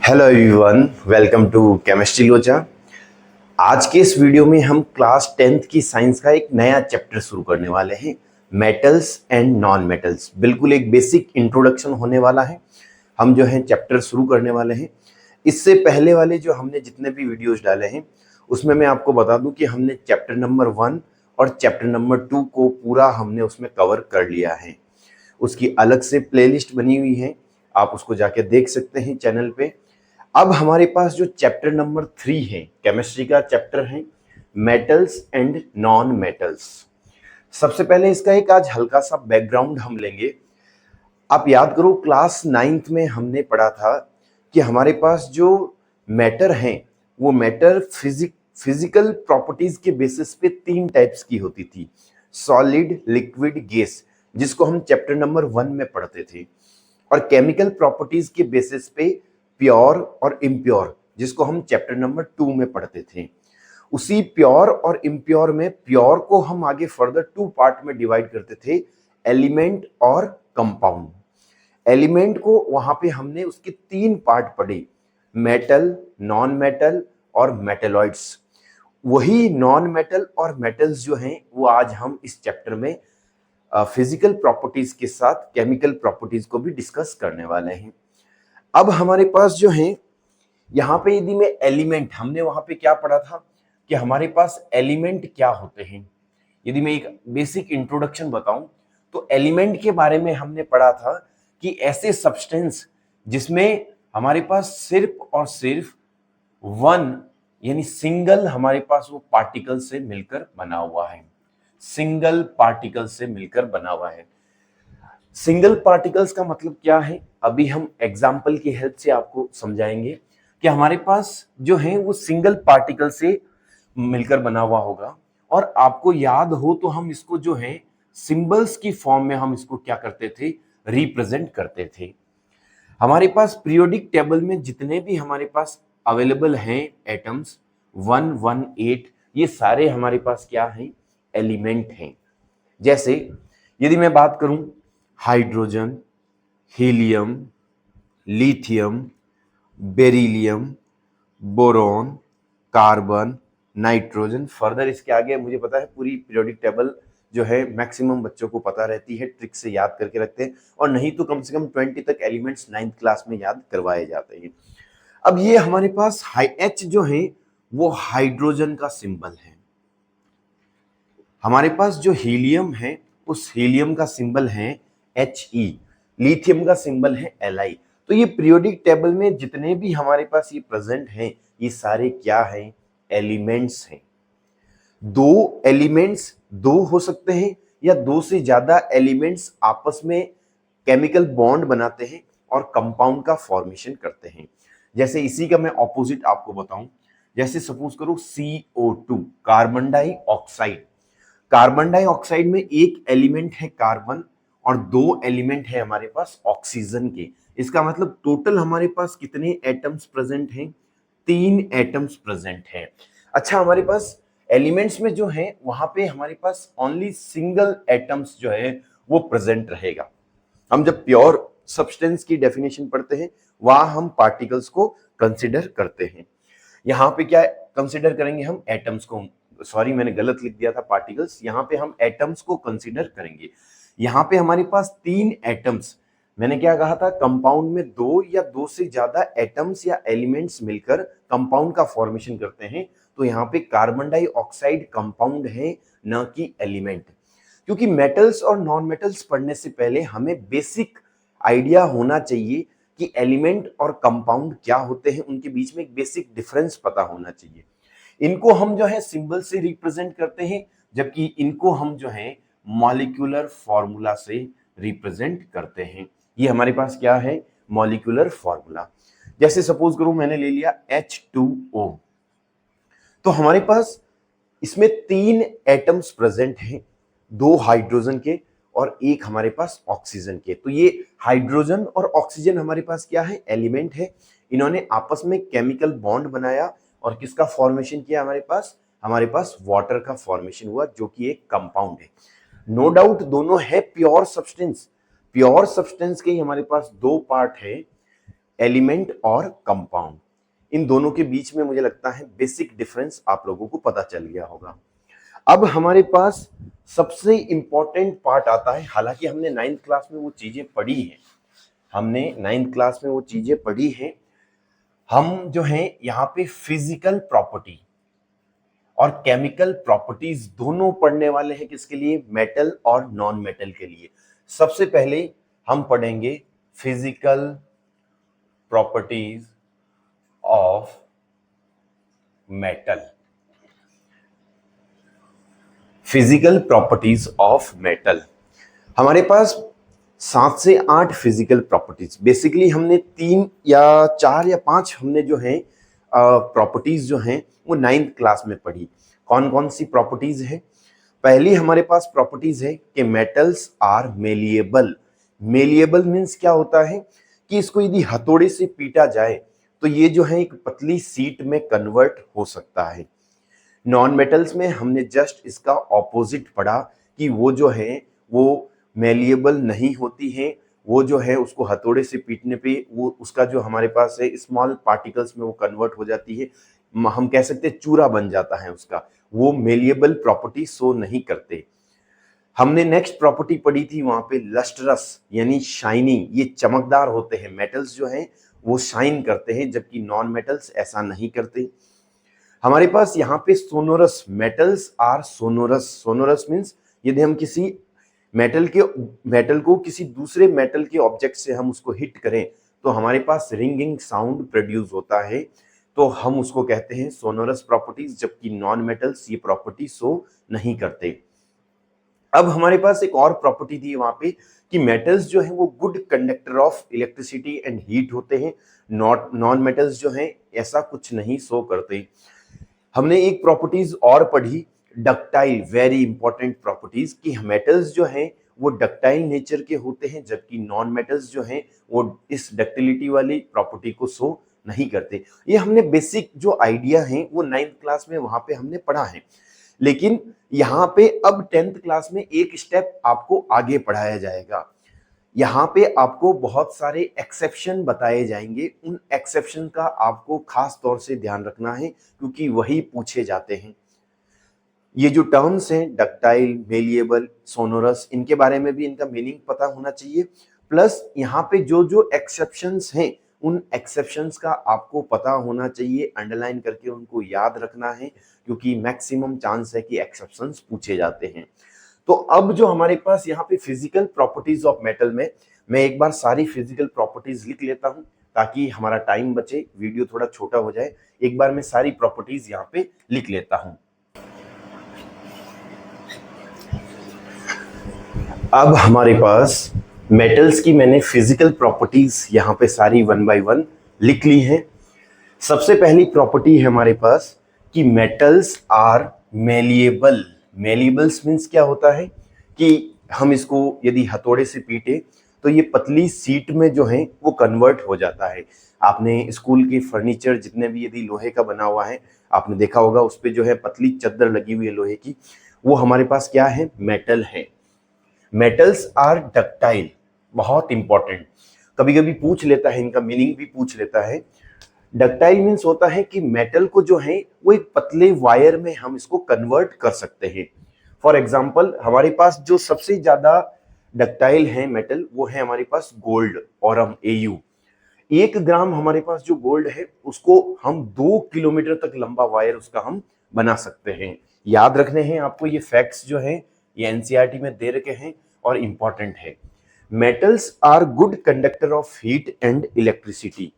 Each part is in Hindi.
Hello everyone, welcome to chemistry Locha. आज के इस वीडियो में हम क्लास 10th की साइंस का एक नया चैप्टर शुरू करने वाले हैं, मेटल्स एंड नॉन मेटल्स। बिल्कुल एक बेसिक इंट्रोडक्शन होने वाला है। हम जो है चैप्टर शुरू करने वाले हैं। इससे पहले वाले जो हमने जितने भी वीडियोस डाले हैं उसमें मैं आपको बता दूं कि हमने चैप्टर नंबर 1 और चैप्टर नंबर 2 को पूरा हमने उसमें कवर कर लिया है। उसकी अलग से प्लेलिस्ट बनी हुई है, आप उसको जाके देख सकते हैं चैनल पे। अब हमारे पास जो चैप्टर नंबर 3 है, केमिस्ट्री का चैप्टर है मेटल्स एंड नॉन मेटल्स। सबसे पहले इसका एक आज हल्का सा बैकग्राउंड हम लेंगे। आप याद करो क्लास 9th में हमने पढ़ा था कि हमारे पास जो मैटर हैं वो मैटर फिजिकल प्रॉपर्टीज के बेसिस पे 3 टाइप्स की होती थी, सॉलिड, लिक्विड, गैस, जिसको हम चैप्टर नंबर 1 में पढ़ते थे। और केमिकल प्रॉपर्टीज के बेसिस पे प्योर और इम्प्योर, जिसको हम चैप्टर नंबर 2 में पढ़ते थे। उसी प्योर और इम्प्योर में प्योर को हम आगे फर्दर 2 पार्ट में डिवाइड करते थे, एलिमेंट और कंपाउंड। एलिमेंट को वहां पे हमने उसके 3 पार्ट पढ़े, मेटल, नॉन मेटल और मेटेलॉइड्स। वही नॉन मेटल और मेटल्स जो हैं वो आज हम इस चैप्टर में फिजिकल प्रॉपर्टीज के साथ केमिकल प्रॉपर्टीज को भी डिस्कस करने वाले हैं। अब हमारे पास जो है यहाँ पे यदि मैं एलिमेंट, हमने वहां पे क्या पढ़ा था कि हमारे पास एलिमेंट क्या होते हैं। यदि मैं एक बेसिक इंट्रोडक्शन बताऊं तो एलिमेंट के बारे में हमने पढ़ा था कि ऐसे सब्सटेंस जिसमें हमारे पास सिर्फ और सिर्फ वन यानी सिंगल हमारे पास वो पार्टिकल से मिलकर बना हुआ है, सिंगल पार्टिकल से मिलकर बना हुआ है। सिंगल पार्टिकल्स का मतलब क्या है, अभी हम एग्जाम्पल की हेल्प से आपको समझाएंगे कि हमारे पास जो है वो सिंगल पार्टिकल से मिलकर बना हुआ होगा। और आपको याद हो तो हम इसको जो है सिंबल्स की फॉर्म में हम इसको क्या करते थे, रिप्रेजेंट करते थे। हमारे पास पीरियोडिक टेबल में जितने भी हमारे पास अवेलेबल हैं एटम्स 118, ये सारे हमारे पास क्या हैं, एलिमेंट हैं। जैसे यदि मैं बात करूं hydrogen, helium, lithium, beryllium, boron, carbon, nitrogen, further इसके आगे मुझे पता है पूरी पीरियोडिक टेबल जो है मैक्सिमम बच्चों को पता रहती है, ट्रिक से याद करके रखते हैं, और नहीं तो कम से कम 20 तक एलिमेंट्स 9th क्लास में याद करवाए जाते हैं। अब ये हमारे पास H जो है वो हाइड्रोजन का सिंबल है। हमारे पास जो हीलियम है उस हीलियम का सिंबल है He, लिथियम का सिंबल है Li। तो ये पीरियोडिक टेबल में जितने भी हमारे पास ये प्रेजेंट हैं ये सारे क्या हैं, एलिमेंट्स हैं। दो एलिमेंट्स दो हो सकते हैं या दो से ज्यादा एलिमेंट्स आपस में केमिकल बॉन्ड बनाते हैं और कंपाउंड का फॉर्मेशन करते हैं। जैसे इसी का मैं ऑपोजिट आपको बताऊं, जैसे सपोज करो CO2, carbon dioxide. Carbon dioxide में एक एलिमेंट है कार्बन और 2 एलिमेंट है हमारे पास ऑक्सीजन के। इसका मतलब टोटल हमारे पास कितने एटम्स प्रेजेंट हैं, 3 एटम्स प्रेजेंट हैं। अच्छा, हमारे पास एलिमेंट्स में जो है वहां पे हमारे पास ओनली सिंगल एटम्स जो है वो प्रेजेंट रहेगा। हम जब प्योर सब्सटेंस की डेफिनेशन पढ़ते हैं वहां हम पार्टिकल्स को कंसिडर करते हैं। यहाँ पे क्या कंसिडर करेंगे, हम एटम्स को, सॉरी मैंने गलत लिख दिया था पार्टिकल्स, यहाँ पे हम एटम्स को कंसिडर करेंगे। यहाँ पे हमारे पास 3 एटम्स, मैंने क्या कहा था, कंपाउंड में 2 या 2 से ज्यादा एटम्स या एलिमेंट्स मिलकर कंपाउंड का फॉर्मेशन करते हैं। तो यहाँ पे कार्बन डाइऑक्साइड कंपाउंड है, न कि एलिमेंट। क्योंकि मेटल्स और नॉन मेटल्स पढ़ने से पहले हमें बेसिक आइडिया होना चाहिए कि एलिमेंट और कंपाउंड क्या होते हैं, उनके बीच में एक बेसिक डिफरेंस पता होना चाहिए। इनको हम जो है सिंबल से रिप्रेजेंट करते हैं, जबकि इनको हम जो है मॉलिक्यूलर फॉर्मूला से रिप्रेजेंट करते हैं। ये हमारे पास क्या है, मॉलिक्यूलर फॉर्मूला। जैसे सपोज करो मैंने ले लिया H2O, तो हमारे पास इसमें 3 एटम्स प्रेजेंट हैं, 2 हाइड्रोजन के और एक हमारे पास ऑक्सीजन के। तो ये हाइड्रोजन और ऑक्सीजन हमारे पास क्या है, एलिमेंट है। इन्होंने आपस में केमिकल बॉन्ड बनाया और किसका फॉर्मेशन किया, हमारे पास वाटर का फॉर्मेशन हुआ, जो कि एक कंपाउंड है। नो डाउट दोनों है प्योर सब्सटेंस। प्योर सब्सटेंस के ही हमारे पास 2 पार्ट है, एलिमेंट और कंपाउंड। इन दोनों के बीच में मुझे लगता है बेसिक डिफरेंस आप लोगों को पता चल गया होगा। अब हमारे पास सबसे इंपॉर्टेंट पार्ट आता है, हालांकि हमने 9th क्लास में वो चीजें पढ़ी हैं, हम जो हैं यहाँ पे फिजिकल प्रॉपर्टी और केमिकल प्रॉपर्टीज दोनों पढ़ने वाले हैं। किसके लिए? मेटल और नॉन मेटल के लिए। सबसे पहले हम पढ़ेंगे physical properties of metal. Physical properties of metal, हमारे पास 7 से 8 फिजिकल प्रॉपर्टीज, बेसिकली हमने 3 या 4 या 5 हमने जो है प्रॉपर्टीज जो हैं वो 9th क्लास में पढ़ी। कौन कौन सी प्रॉपर्टीज है? पहली हमारे पास प्रॉपर्टीज है कि metals are malleable. Malleable means क्या होता है कि इसको यदि हथौड़े से पीटा जाए तो ये जो है एक पतली सीट में कन्वर्ट हो सकता है। नॉन मेटल्स में हमने जस्ट इसका ऑपोजिट पढ़ा कि वो जो है वो मेलिएबल नहीं होती हैं, वो जो है उसको हथौड़े से पीटने पे वो उसका जो हमारे पास है स्मॉल पार्टिकल्स में वो कन्वर्ट हो जाती है, हम कह सकते हैं चूरा बन जाता है उसका, वो मेलिएबल प्रॉपर्टी शो नहीं करते। हमने नेक्स्ट प्रॉपर्टी पढ़ी थी वहां पे लस्ट्रस यानी शाइनिंग, ये चमकदार होते हैं। मेटल्स जो हैं वो शाइन करते हैं जबकि नॉन मेटल्स ऐसा नहीं करते। हमारे पास यहाँ पे sonorous, metals are sonorous. Sonorous means यदि हम किसी मेटल को किसी दूसरे मेटल के ऑब्जेक्ट से हम उसको हिट करें तो हमारे पास रिंगिंग साउंड प्रोड्यूस होता है, तो हम उसको कहते हैं सोनोरस प्रॉपर्टीज, जबकि नॉन मेटल्स ये प्रॉपर्टी शो नहीं करते। अब हमारे पास एक और प्रॉपर्टी थी वहां पे कि मेटल्स जो है वो good conductor of electricity and heat होते हैं, नॉन मेटल्स जो हैं ऐसा कुछ नहीं शो करते। हमने एक प्रॉपर्टीज और पढ़ी डक्टाइल, वेरी इंपॉर्टेंट प्रॉपर्टीज, कि मेटल्स जो हैं वो डक्टाइल नेचर के होते हैं जबकि नॉन मेटल्स जो हैं वो इस डक्टिलिटी वाली प्रॉपर्टी को शो नहीं करते। ये हमने बेसिक जो आइडिया है वो 9th क्लास में वहां पे हमने पढ़ा है, लेकिन यहाँ पे अब 10th क्लास में एक स्टेप आपको आगे पढ़ाया जाएगा। यहाँ पे आपको बहुत सारे एक्सेप्शन बताए जाएंगे, उन एक्सेप्शन का आपको खास तौर से ध्यान रखना है क्योंकि वही पूछे जाते हैं। ये जो टर्म्स हैं डक्टाइल, मेलिएबल, सोनोरस, इनके बारे में भी इनका मीनिंग पता होना चाहिए। प्लस यहाँ पे जो जो एक्सेप्शंस हैं उन एक्सेप्शंस का आपको पता होना चाहिए, अंडरलाइन करके उनको याद रखना है क्योंकि मैक्सिमम चांस है कि एक्सेप्शंस पूछे जाते हैं। तो अब जो हमारे पास यहाँ पे फिजिकल प्रॉपर्टीज ऑफ मेटल में मैं एक बार सारी फिजिकल प्रॉपर्टीज लिख लेता हूँ ताकि हमारा टाइम बचे, वीडियो थोड़ा छोटा हो जाए। एक बार मैं सारी प्रॉपर्टीज यहाँ पे लिख लेता हूँ। अब हमारे पास मेटल्स की मैंने फिजिकल प्रॉपर्टीज यहाँ पे सारी 1 बाय 1 लिख ली हैं। सबसे पहली प्रॉपर्टी है हमारे पास कि मेटल्स आर मेलिएबल। मेलिएबल्स मीन्स क्या होता है कि हम इसको यदि हथौड़े से पीटे तो ये पतली सीट में जो है वो कन्वर्ट हो जाता है। आपने स्कूल के फर्नीचर जितने भी यदि लोहे का बना हुआ है आपने देखा होगा उस पे जो है पतली चद्दर लगी हुई है लोहे की, वो हमारे पास क्या है? मेटल है। मेटल्स आर डक्टाइल, बहुत इंपॉर्टेंट, कभी कभी पूछ लेता है, इनका मीनिंग भी पूछ लेता है। डक्टाइल मीन्स होता है कि मेटल को जो है वो एक पतले वायर में हम इसको कन्वर्ट कर सकते हैं। फॉर एग्जांपल हमारे पास जो सबसे ज्यादा डक्टाइल है मेटल वो है हमारे पास गोल्ड, ऑरम, एयू। 1 ग्राम हमारे पास जो गोल्ड है उसको हम 2 किलोमीटर तक लंबा वायर उसका हम बना सकते हैं। याद रखने हैं आपको, ये फैक्ट्स जो है ये एनसीईआरटी में दे रखे हैं और इंपॉर्टेंट है। Metals are good conductor of heat and electricity.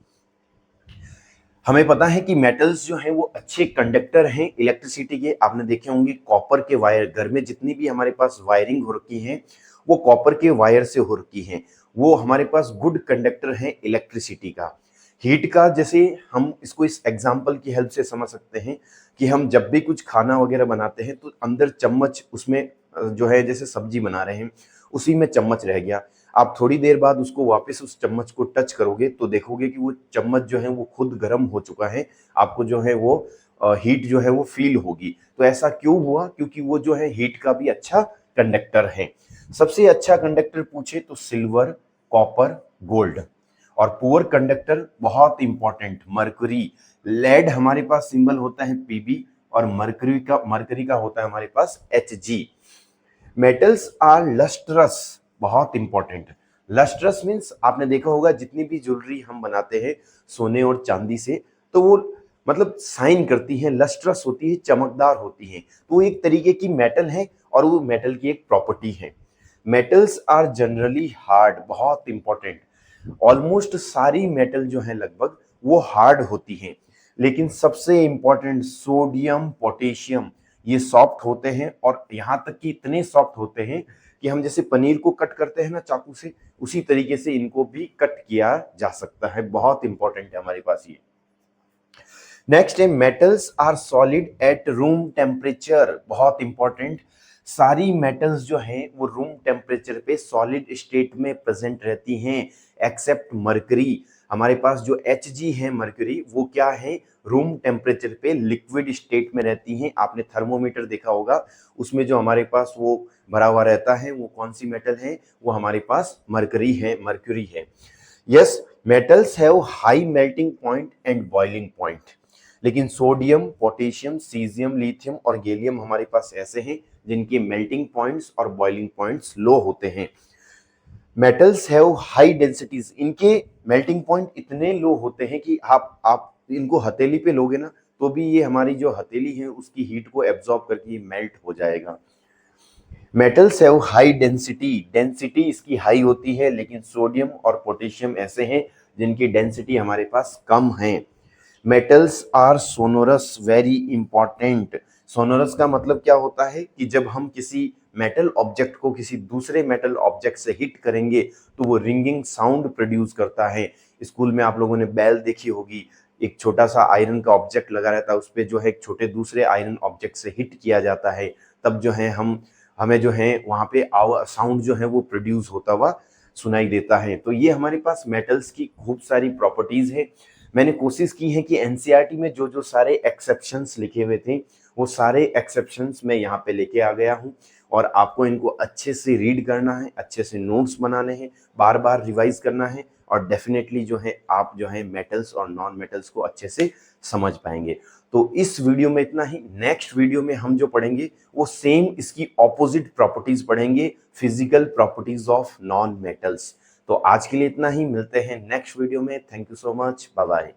हमें पता है कि मेटल्स जो हैं वो अच्छे कंडक्टर हैं इलेक्ट्रिसिटी के। आपने देखे होंगे कॉपर के वायर, घर में जितनी भी हमारे पास वायरिंग हो रखी है वो कॉपर के वायर से हो रखी है, वो हमारे पास गुड कंडक्टर हैं इलेक्ट्रिसिटी का। हीट का जैसे हम इसको इस एग्जांपल की हेल्प से समझ सकते हैं कि हम जब भी कुछ खाना वगैरह बनाते हैं तो अंदर चम्मच उसमें जो है जैसे सब्जी बना रहे हैं उसी में चम्मच रह गया, आप थोड़ी देर बाद उसको वापस उस चम्मच को टच करोगे तो देखोगे कि वो चम्मच जो है वो खुद गर्म हो चुका है, आपको जो है वो हीट जो है वो फील होगी। तो ऐसा क्यों हुआ? क्योंकि वो जो है हीट का भी अच्छा कंडक्टर है। सबसे अच्छा कंडक्टर पूछे तो सिल्वर, कॉपर, गोल्ड। और पुअर कंडक्टर बहुत इंपॉर्टेंट मरकरी, लेड हमारे पास सिंबल होता है Pb और मरकरी का होता है हमारे पास Hg। मेटल्स आर लस्ट्रस, बहुत इंपॉर्टेंट। लस्ट्रस मीन्स आपने देखा होगा जितनी भी ज्वेलरी हम बनाते हैं सोने और चांदी से, तो वो मतलब साइन करती है, लस्ट्रस होती है, चमकदार होती है, तो वो एक तरीके की मेटल है और वो मेटल की एक प्रॉपर्टी है। मेटल्स आर जनरली हार्ड, बहुत इंपॉर्टेंट। ऑलमोस्ट सारी मेटल जो है लगभग वो हार्ड होती हैं, लेकिन सबसे इंपॉर्टेंट सोडियम पोटेशियम ये सॉफ्ट होते हैं, और यहाँ तक कि इतने सॉफ्ट होते हैं कि हम जैसे पनीर को कट करते हैं ना चाकू से, उसी तरीके से इनको भी कट किया जा सकता है। बहुत इंपॉर्टेंट है हमारे पास ये। नेक्स्ट है metals are solid at room temperature, बहुत इंपॉर्टेंट। सारी मेटल्स जो हैं वो रूम टेम्परेचर पे सॉलिड स्टेट में प्रेजेंट रहती हैं एक्सेप्ट मरकरी। हमारे पास जो Hg है मरकरी, वो क्या है, रूम टेम्परेचर पे लिक्विड स्टेट में रहती हैं। आपने थर्मोमीटर देखा होगा, उसमें जो हमारे पास वो भरा हुआ रहता है वो कौन सी मेटल है, वो हमारे पास मरकरी है। Yes, metals have high melting point and boiling point, लेकिन सोडियम, पोटेशियम, सीजियम, लिथियम और गैलियम हमारे पास ऐसे हैं जिनके मेल्टिंग पॉइंट्स और बॉइलिंग पॉइंट्स लो होते हैं। मेटल्स हैव हाई डेंसिटीज, इनके मेल्टिंग पॉइंट इतने लो होते हैं कि आप इनको हथेली पे लोगे ना तो भी ये हमारी जो हथेली है उसकी हीट को एब्जॉर्ब करके मेल्ट हो जाएगा। Metals have high density, density इसकी हाई होती है, लेकिन सोडियम और पोटेशियम ऐसे हैं जिनकी डेंसिटी हमारे पास कम है। Metals are sonorous, very important. Sonorous का मतलब क्या होता है कि जब हम किसी मेटल ऑब्जेक्ट को किसी दूसरे मेटल ऑब्जेक्ट से हिट करेंगे तो वो रिंगिंग साउंड प्रोड्यूस करता है। स्कूल में आप लोगों ने बेल देखी होगी, एक छोटा सा आयरन का ऑब्जेक्ट लगा रहता है, उस पर जो है एक छोटे दूसरे आयरन ऑब्जेक्ट से हिट किया जाता है, तब जो है हमें जो है वहाँ पे साउंड जो है वो प्रोड्यूस होता हुआ सुनाई देता है। तो ये हमारे पास मेटल्स की खूब सारी प्रॉपर्टीज है। मैंने कोशिश की है कि एनसीईआरटी में जो जो सारे एक्सेप्शंस लिखे हुए थे वो सारे एक्सेप्शंस मैं यहाँ पे लेके आ गया हूँ, और आपको इनको अच्छे से रीड करना है, अच्छे से नोट्स बनाने हैं, बार बार रिवाइज करना है, और डेफिनेटली जो है आप जो है मेटल्स और नॉन मेटल्स को अच्छे से समझ पाएंगे। तो इस वीडियो में इतना ही। नेक्स्ट वीडियो में हम जो पढ़ेंगे वो सेम इसकी ऑपोजिट प्रॉपर्टीज पढ़ेंगे, physical properties of non metals. तो आज के लिए इतना ही, मिलते हैं नेक्स्ट वीडियो में। Thank you so much, bye bye.